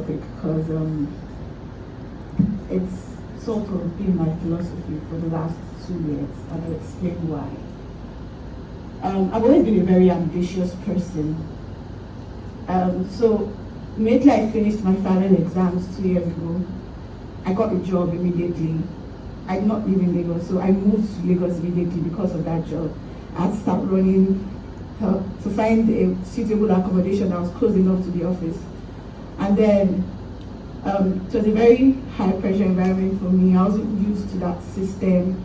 topic because it's sort of been my philosophy for the last 2 years, and I'll explain why. I've always been a very ambitious person. So immediately I finished my final exams 2 years ago, I got a job immediately. I did not live in Lagos, so I moved to Lagos immediately because of that job. I had to start running to find a suitable accommodation that was close enough to the office. And then it was a very high pressure environment for me. I wasn't used to that system,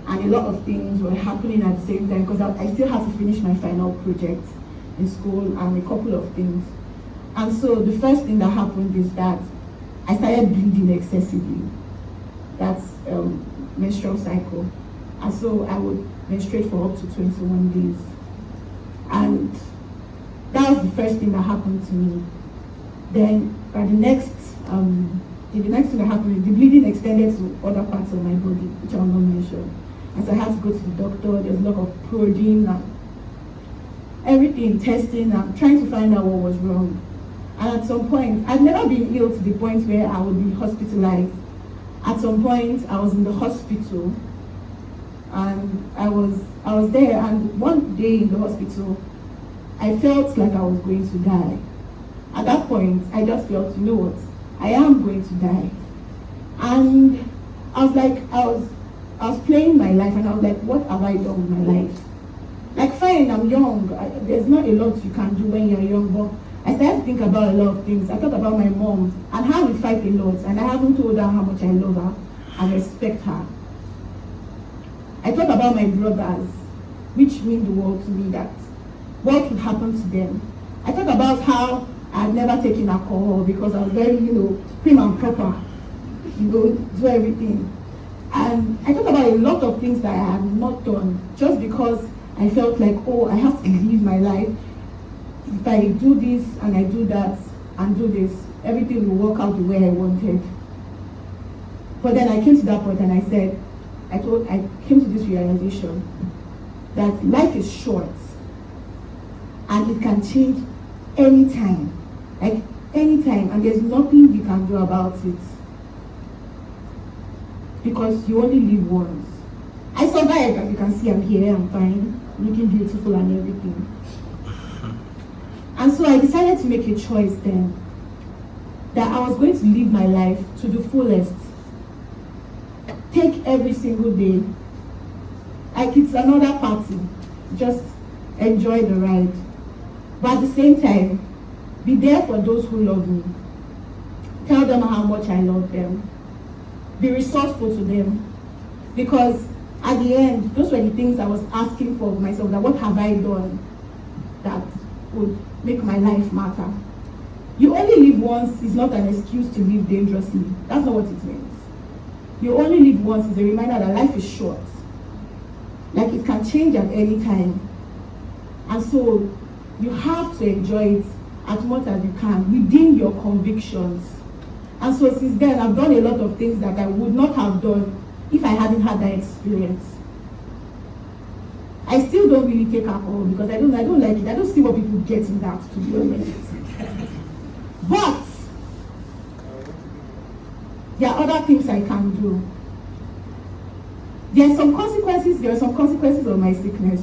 and a lot of things were happening at the same time because I still had to finish my final project in school and a couple of things. And so the first thing that happened is that I started bleeding excessively. That's menstrual cycle. And so I would menstruate for up to 21 days. And that was the first thing that happened to me. Then by the next thing that happened, the bleeding extended to other parts of my body, which I will not mention. And so I had to go to the doctor. There's a lot of prodding and everything, testing, and trying to find out what was wrong. And at some point, I'd never been ill to the point where I would be hospitalized. At some point, I was in the hospital, and I was there, and one day in the hospital, I felt like I was going to die. At that point, I just felt, you know what, I am going to die. And I was playing my life, and I was like, what have I done with my life? Like, fine, I'm young. There's not a lot you can do when you're young, but I started to think about a lot of things. I thought about my mom and how we fight a lot, and I haven't told her how much I love her and respect her. I thought about my brothers, which mean the world to me, that what would happen to them. I thought about how I've never taken alcohol because I was very, prim and proper, do everything. And I thought about a lot of things that I had not done just because I felt like, oh, I have to live my life. If I do this and I do that and do this, everything will work out the way I wanted. But then I came to that point and I said, I came to this realization that life is short and it can change anytime, like anytime, and there's nothing you can do about it because you only live once. I survived, as you can see, I'm here, I'm fine, looking beautiful and everything. And so I decided to make a choice then that I was going to live my life to the fullest. Take every single day like it's another party. Just enjoy the ride. But at the same time, be there for those who love me. Tell them how much I love them. Be resourceful to them. Because at the end, those were the things I was asking for myself, that what have I done that would make my life matter. You only live once is not an excuse to live dangerously. That's not what it means. You only live once is a reminder that life is short. Like, it can change at any time. And so you have to enjoy it as much as you can within your convictions. And so since then, I've done a lot of things that I would not have done if I hadn't had that experience. I still don't really take alcohol because I don't like it. I don't see what people get in that, to be honest. But there are other things I can do. There are some consequences of my sickness.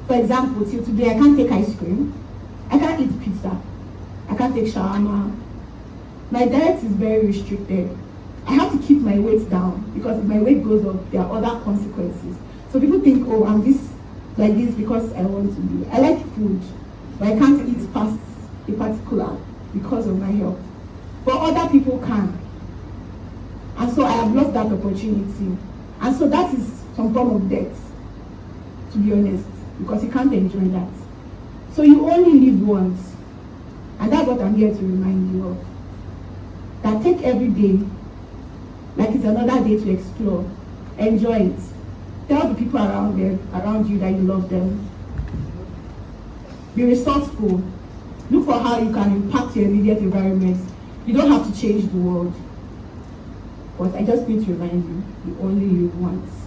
For example, till today I can't take ice cream. I can't eat pizza. I can't take shawarma. My diet is very restricted. I have to keep my weight down because if my weight goes up, there are other consequences. So people think, oh, I'm like this because I want to be. I like food, but I can't eat past a particular because of my health. But other people can. And so I have lost that opportunity. And so that is some form of death, to be honest, because you can't enjoy that. So you only live once. And that's what I'm here to remind you of. That take every day like it's another day to explore. Enjoy it. Tell the people around you that you love them. Be resourceful. Look for how you can impact your immediate environment. You don't have to change the world. But I just need to remind you, you only live once.